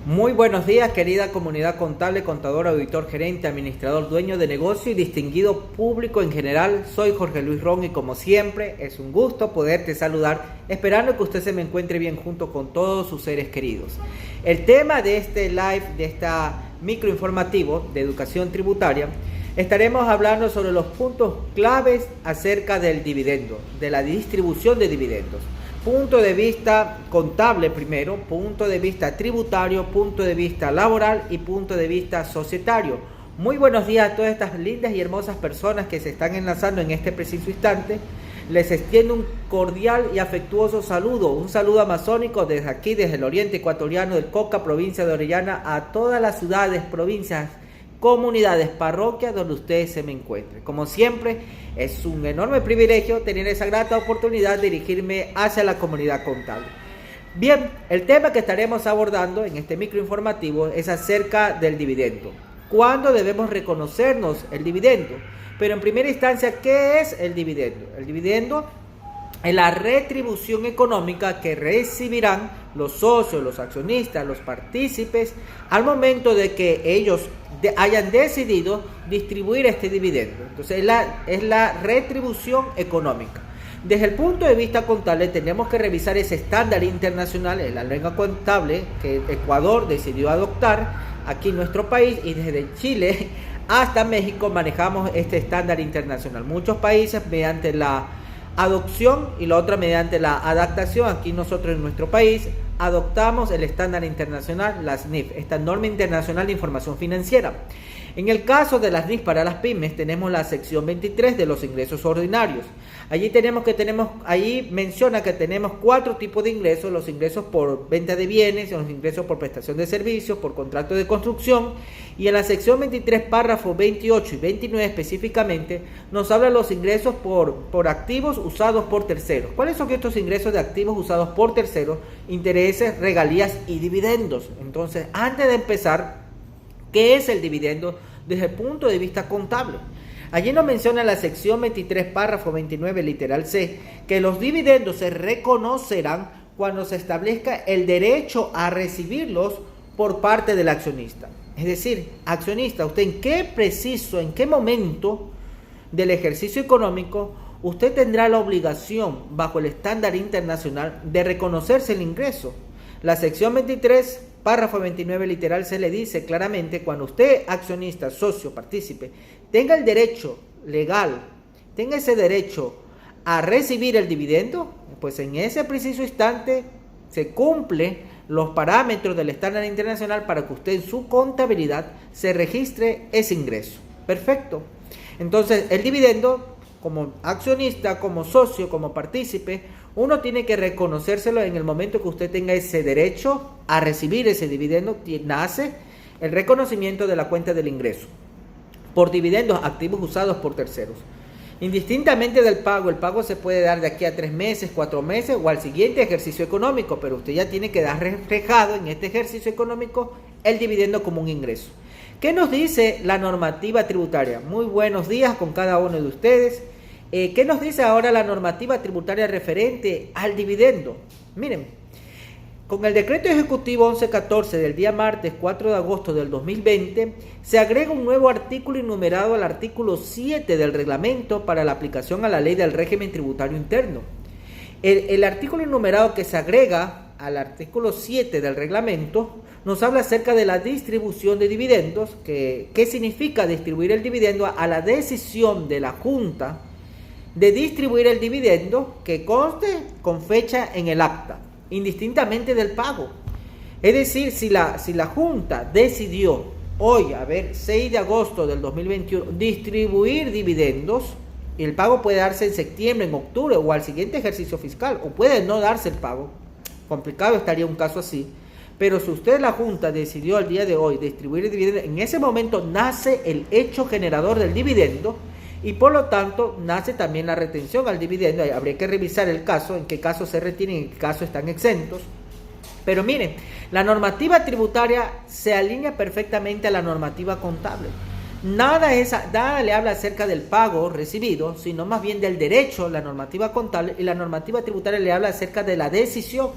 Muy buenos días, querida comunidad contable, contador, auditor, gerente, administrador, dueño de negocio y distinguido público en general. Soy Jorge Luis Ron y como siempre es un gusto poderte saludar, esperando que usted se me encuentre bien junto con todos sus seres queridos. El tema de este live, de esta microinformativo de educación tributaria, estaremos hablando sobre los puntos claves acerca del dividendo, de la distribución de dividendos. Punto de vista contable primero, punto de vista tributario, punto de vista laboral y punto de vista societario. Muy buenos días a todas estas lindas y hermosas personas que se están enlazando en este preciso instante. Les extiendo un cordial y afectuoso saludo, un saludo amazónico desde aquí, desde el oriente ecuatoriano del Cauca, provincia de Orellana, a todas las ciudades, provincias, comunidades, parroquias donde ustedes se me encuentren. Como siempre, es un enorme privilegio tener esa grata oportunidad de dirigirme hacia la comunidad contable. Bien, el tema que estaremos abordando en este microinformativo es acerca del dividendo. ¿Cuándo debemos reconocernos el dividendo? Pero en primera instancia, ¿qué es el dividendo? El dividendo es la retribución económica que recibirán los socios, los accionistas, los partícipes al momento de que ellos hayan decidido distribuir este dividendo. Entonces es la retribución económica. Desde el punto de vista contable tenemos que revisar ese estándar internacional, la lengua contable que Ecuador decidió adoptar aquí en nuestro país, y desde Chile hasta México manejamos este estándar internacional. Muchos países mediante la adopción y la otra mediante la adaptación. Aquí nosotros en nuestro país adoptamos el estándar internacional, la SNIF, esta norma internacional de información financiera. En el caso de las SNIF para las pymes tenemos la sección 23 de los ingresos ordinarios. Allí menciona que tenemos 4 tipos de ingresos: los ingresos por venta de bienes, los ingresos por prestación de servicios, por contrato de construcción. Y en la sección 23, párrafos 28 y 29 específicamente, nos habla de los ingresos por activos usados por terceros. ¿Cuáles son estos ingresos de activos usados por terceros? Intereses, regalías y dividendos. Entonces, antes de empezar, ¿qué es el dividendo desde el punto de vista contable? Allí nos menciona la sección 23, párrafo 29, literal C, que los dividendos se reconocerán cuando se establezca el derecho a recibirlos por parte del accionista. Es decir, accionista, usted en qué momento del ejercicio económico usted tendrá la obligación, bajo el estándar internacional, de reconocerse el ingreso. La sección 23, párrafo 29, literal C, le dice claramente: cuando usted, accionista, socio, partícipe, tenga el derecho legal, tenga ese derecho a recibir el dividendo, pues en ese preciso instante se cumple los parámetros del estándar internacional para que usted en su contabilidad se registre ese ingreso. Perfecto. Entonces, el dividendo, como accionista, como socio, como partícipe, uno tiene que reconocérselo en el momento que usted tenga ese derecho a recibir ese dividendo. Nace el reconocimiento de la cuenta del ingreso por dividendos activos usados por terceros. Indistintamente del pago, el pago se puede dar de aquí a 3 meses, 4 meses o al siguiente ejercicio económico, pero usted ya tiene que dar reflejado en este ejercicio económico el dividendo como un ingreso. ¿Qué nos dice la normativa tributaria? Muy buenos días con cada uno de ustedes. ¿Qué nos dice ahora la normativa tributaria referente al dividendo? Miren, con el decreto ejecutivo 1114 del día martes 4 de agosto del 2020, se agrega un nuevo artículo enumerado al artículo 7 del reglamento para la aplicación a la ley del régimen tributario interno. El artículo enumerado que se agrega al artículo 7 del reglamento nos habla acerca de la distribución de dividendos. ¿Qué significa distribuir el dividendo? A la decisión de la Junta de distribuir el dividendo que conste con fecha en el acta, indistintamente del pago. Es decir, si la Junta decidió hoy, 6 de agosto del 2021, distribuir dividendos, el pago puede darse en septiembre, en octubre o al siguiente ejercicio fiscal, o puede no darse el pago. Complicado estaría un caso así. Pero si usted, la Junta, decidió el día de hoy distribuir el dividendo, en ese momento nace el hecho generador del dividendo, y por lo tanto nace también la retención al dividendo. Habría que revisar el caso, en qué caso se retienen y en qué caso están exentos. Pero miren, la normativa tributaria se alinea perfectamente a la normativa contable. Nada le habla acerca del pago recibido, sino más bien del derecho, la normativa contable, y la normativa tributaria le habla acerca de la decisión.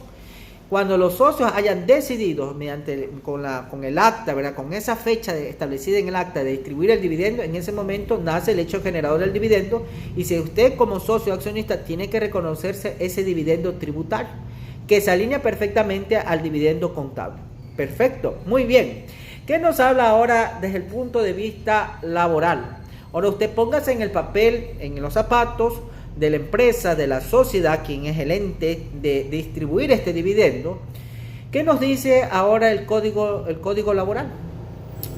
Cuando los socios hayan decidido con el acta, ¿verdad?, con esa fecha establecida en el acta de distribuir el dividendo, en ese momento nace el hecho generador del dividendo, y si usted como socio accionista tiene que reconocerse ese dividendo tributario, que se alinea perfectamente al dividendo contable. Perfecto, muy bien. ¿Qué nos habla ahora desde el punto de vista laboral? Ahora usted póngase en el papel, en los zapatos de la empresa, de la sociedad, quien es el ente de distribuir este dividendo. ¿Qué nos dice ahora el código laboral?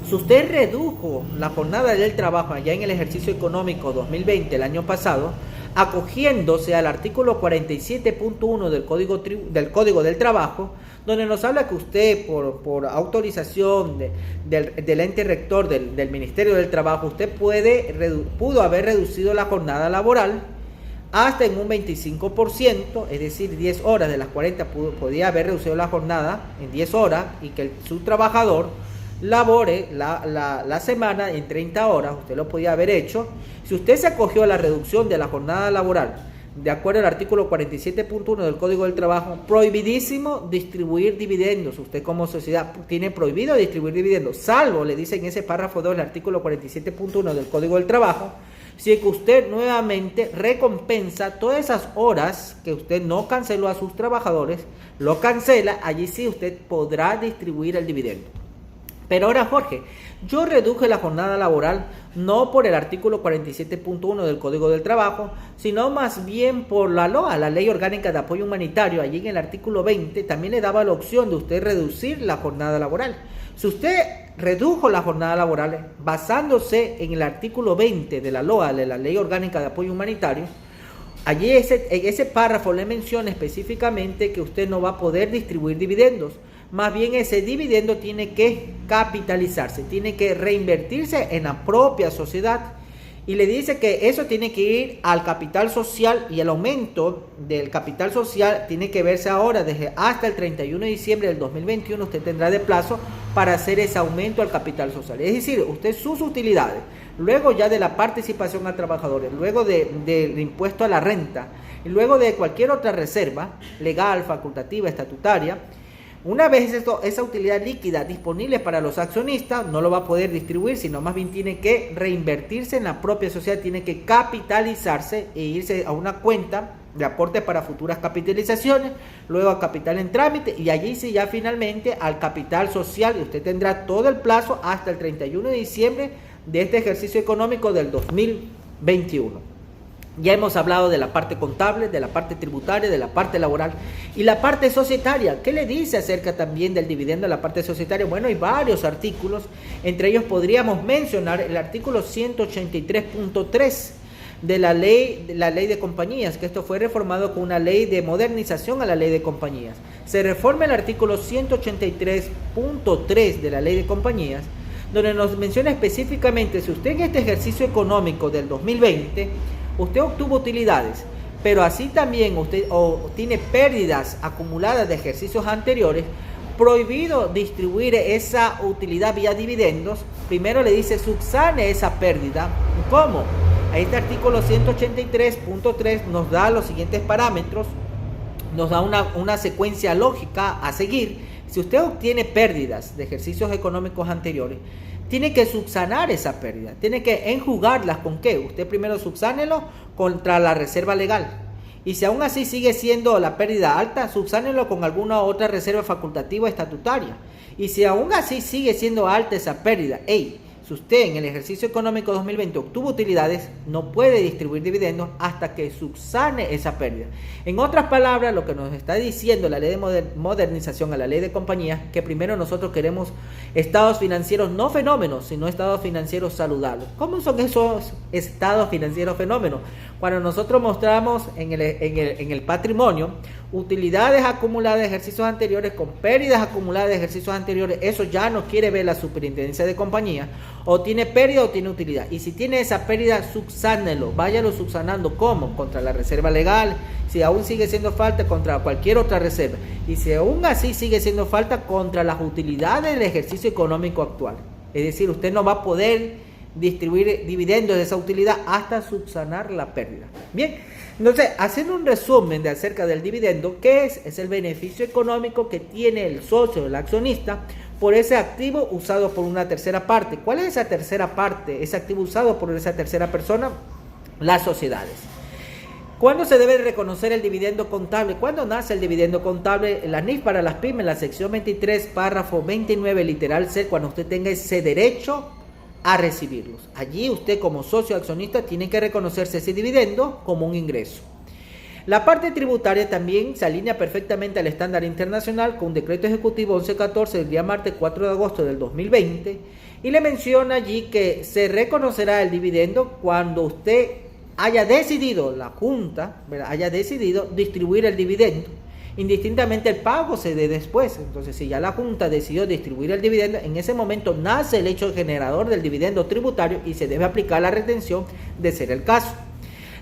Si usted redujo la jornada del trabajo allá en el ejercicio económico 2020, el año pasado, acogiéndose al artículo 47.1 del Código del Trabajo, donde nos habla que usted, por autorización del ente rector del Ministerio del Trabajo, usted pudo haber reducido la jornada laboral hasta en un 25%, es decir, 10 horas de las 40 podía haber reducido la jornada en 10 horas, y que su trabajador labore la semana en 30 horas, usted lo podía haber hecho. Si usted se acogió a la reducción de la jornada laboral, de acuerdo al artículo 47.1 del Código del Trabajo, prohibidísimo distribuir dividendos. Usted como sociedad tiene prohibido distribuir dividendos, salvo, le dice en ese párrafo 2 del artículo 47.1 del Código del Trabajo, si es que usted nuevamente recompensa todas esas horas que usted no canceló a sus trabajadores, lo cancela, allí sí usted podrá distribuir el dividendo. Pero ahora, Jorge, yo reduje la jornada laboral no por el artículo 47.1 del Código del Trabajo, sino más bien por la LOA, la Ley Orgánica de Apoyo Humanitario. Allí en el artículo 20 también le daba la opción de usted reducir la jornada laboral. Si usted redujo la jornada laboral basándose en el artículo 20 de la LOA, de la Ley Orgánica de Apoyo Humanitario, allí en ese párrafo le menciona específicamente que usted no va a poder distribuir dividendos. Más bien ese dividendo tiene que capitalizarse, tiene que reinvertirse en la propia sociedad. Y le dice que eso tiene que ir al capital social, y el aumento del capital social tiene que verse ahora desde hasta el 31 de diciembre del 2021. Usted tendrá de plazo para hacer ese aumento al capital social. Es decir, usted sus utilidades, luego ya de la participación a trabajadores, luego del impuesto a la renta, y luego de cualquier otra reserva legal, facultativa, estatutaria, una vez esa utilidad líquida disponible para los accionistas, no lo va a poder distribuir, sino más bien tiene que reinvertirse en la propia sociedad, tiene que capitalizarse e irse a una cuenta de aporte para futuras capitalizaciones, luego a capital en trámite, y allí sí ya finalmente al capital social, y usted tendrá todo el plazo hasta el 31 de diciembre de este ejercicio económico del 2021. Ya hemos hablado de la parte contable, de la parte tributaria, de la parte laboral y la parte societaria. ¿Qué le dice acerca también del dividendo de la parte societaria? Bueno, hay varios artículos, entre ellos podríamos mencionar el artículo 183.3 de la ley de compañías, que esto fue reformado con una ley de modernización a la ley de compañías. Se reforma el artículo 183.3 de la ley de compañías, donde nos menciona específicamente si usted en este ejercicio económico del 2020 usted obtuvo utilidades, pero así también usted tiene pérdidas acumuladas de ejercicios anteriores, prohibido distribuir esa utilidad vía dividendos. Primero le dice subsane esa pérdida. ¿Cómo? A este artículo 183.3 nos da los siguientes parámetros, nos da una secuencia lógica a seguir. Si usted obtiene pérdidas de ejercicios económicos anteriores, tiene que subsanar esa pérdida, tiene que enjugarlas. ¿Con qué? Usted primero subsánelo contra la reserva legal. Y si aún así sigue siendo la pérdida alta, subsánelo con alguna otra reserva facultativa estatutaria. Y si aún así sigue siendo alta esa pérdida, si usted en el ejercicio económico 2020 obtuvo utilidades, no puede distribuir dividendos hasta que subsane esa pérdida. En otras palabras, lo que nos está diciendo la ley de modernización a la ley de compañías, que primero nosotros queremos estados financieros no fenómenos, sino estados financieros saludables. ¿Cómo son esos estados financieros fenómenos? Cuando nosotros mostramos en el patrimonio utilidades acumuladas de ejercicios anteriores con pérdidas acumuladas de ejercicios anteriores, eso ya no quiere ver la superintendencia de compañía. O tiene pérdida o tiene utilidad. Y si tiene esa pérdida, subsánelo, váyalo subsanando. ¿Cómo? Contra la reserva legal, si aún sigue siendo falta, contra cualquier otra reserva. Y si aún así sigue siendo falta, contra las utilidades del ejercicio económico actual. Es decir, usted no va a poder distribuir dividendos de esa utilidad hasta subsanar la pérdida. Bien, entonces, haciendo un resumen de acerca del dividendo, ¿qué es? Es el beneficio económico que tiene el socio, el accionista, por ese activo usado por una tercera parte. ¿Cuál es esa tercera parte? Ese activo usado por esa tercera persona, las sociedades. ¿Cuándo se debe reconocer el dividendo contable? ¿Cuándo nace el dividendo contable? La NIF para las pymes, la sección 23, párrafo 29, literal C, cuando usted tenga ese derecho a recibirlos. Allí usted como socio accionista tiene que reconocerse ese dividendo como un ingreso. La parte tributaria también se alinea perfectamente al estándar internacional con un decreto ejecutivo 1114 del día martes 4 de agosto del 2020 y le menciona allí que se reconocerá el dividendo cuando usted haya decidido, la Junta, ¿verdad?, haya decidido distribuir el dividendo, indistintamente el pago se dé después. Entonces, si ya la Junta decidió distribuir el dividendo, en ese momento nace el hecho generador del dividendo tributario y se debe aplicar la retención de ser el caso.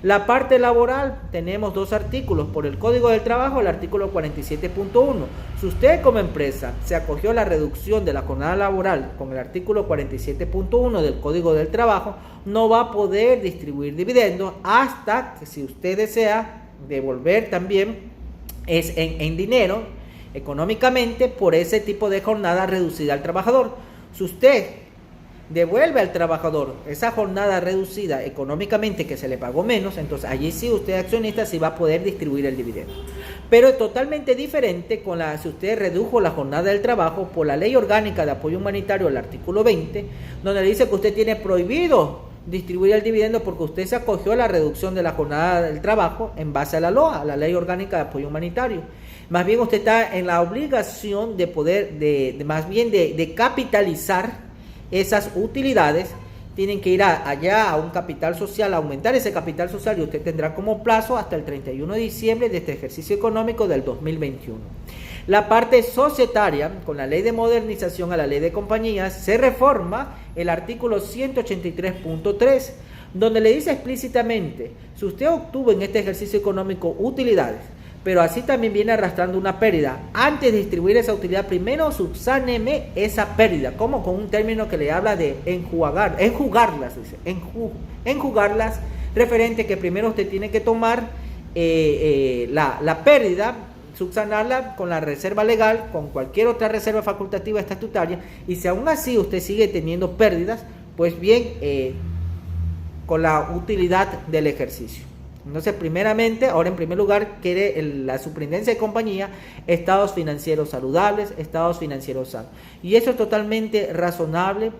La parte laboral, tenemos dos artículos por el Código del Trabajo, el artículo 47.1. Si usted como empresa se acogió a la reducción de la jornada laboral con el artículo 47.1 del Código del Trabajo, no va a poder distribuir dividendos hasta que, si usted desea devolver también es en dinero, económicamente, por ese tipo de jornada reducida al trabajador. Si usted devuelve al trabajador esa jornada reducida económicamente que se le pagó menos, entonces allí sí usted accionista sí va a poder distribuir el dividendo. Pero es totalmente diferente si usted redujo la jornada del trabajo por la Ley Orgánica de Apoyo Humanitario, el artículo 20, donde dice que usted tiene prohibido distribuir el dividendo porque usted se acogió a la reducción de la jornada del trabajo en base a la LOA, la Ley Orgánica de Apoyo Humanitario. Más bien usted está en la obligación de poder, de capitalizar esas utilidades. Tienen que ir allá a un capital social, a aumentar ese capital social, y usted tendrá como plazo hasta el 31 de diciembre de este ejercicio económico del 2021. La parte societaria, con la ley de modernización a la ley de compañías, se reforma el artículo 183.3, donde le dice explícitamente, si usted obtuvo en este ejercicio económico utilidades, pero así también viene arrastrando una pérdida, antes de distribuir esa utilidad, primero subsáneme esa pérdida, como con un término que le habla de enjugarlas, dice, enjugarlas, referente que primero usted tiene que tomar la pérdida, subsanarla con la reserva legal, con cualquier otra reserva facultativa estatutaria, y si aún así usted sigue teniendo pérdidas, pues bien, con la utilidad del ejercicio. Entonces, primeramente, ahora en primer lugar, quiere la superintendencia de compañía estados financieros saludables, estados financieros sanos. Y eso es totalmente razonable,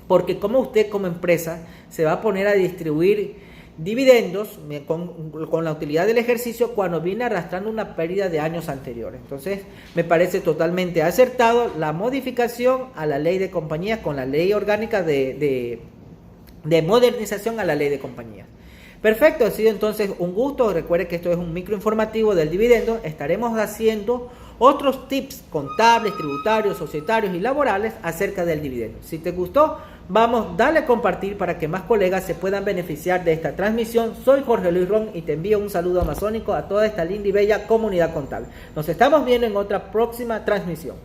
porque como usted como empresa se va a poner a distribuir dividendos con la utilidad del ejercicio cuando viene arrastrando una pérdida de años anteriores. Entonces, me parece totalmente acertado la modificación a la ley de compañías con la ley orgánica de modernización a la ley de compañías. Perfecto, ha sido entonces un gusto. Recuerde que esto es un microinformativo del dividendo. Estaremos haciendo otros tips contables, tributarios, societarios y laborales acerca del dividendo. Si te gustó, dale a compartir para que más colegas se puedan beneficiar de esta transmisión. Soy Jorge Luis Ron y te envío un saludo amazónico a toda esta linda y bella comunidad contable. Nos estamos viendo en otra próxima transmisión.